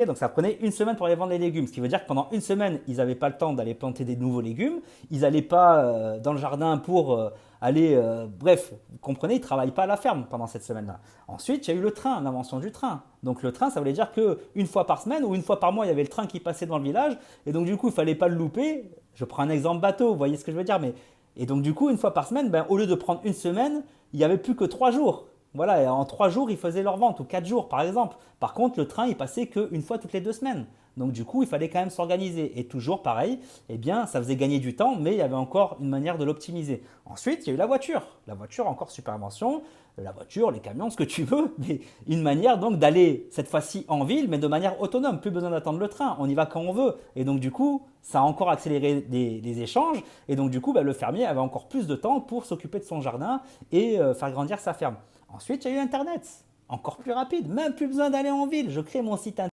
Et donc ça prenait une semaine pour aller vendre les légumes, ce qui veut dire que pendant une semaine, ils n'avaient pas le temps d'aller planter des nouveaux légumes, ils n'allaient pas dans le jardin pour aller... bref, vous comprenez, ils ne travaillent pas à la ferme pendant cette semaine-là. Ensuite, il y a eu le train, l'invention du train. Donc le train, ça voulait dire qu'une fois par semaine ou une fois par mois, il y avait le train qui passait dans le village, et donc du coup, il ne fallait pas le louper. Je prends un exemple bateau, vous voyez ce que je veux dire, mais... Et donc du coup, une fois par semaine, ben, au lieu de prendre une semaine, il n'y avait plus que 3 jours. Voilà, et en 3 jours, ils faisaient leur vente, ou 4 jours par exemple. Par contre, le train, il passait qu'une fois toutes les 2 semaines. Donc du coup, il fallait quand même s'organiser. Et toujours pareil, eh bien, ça faisait gagner du temps, mais il y avait encore une manière de l'optimiser. Ensuite, il y a eu la voiture. La voiture, encore super invention. La voiture, les camions, ce que tu veux, mais une manière donc d'aller cette fois-ci en ville, mais de manière autonome. Plus besoin d'attendre le train, on y va quand on veut. Et donc du coup, ça a encore accéléré des échanges. Et donc du coup, bah, le fermier avait encore plus de temps pour s'occuper de son jardin et faire grandir sa ferme. Ensuite, il y a eu Internet, encore plus rapide, même plus besoin d'aller en ville. Je crée mon site internet.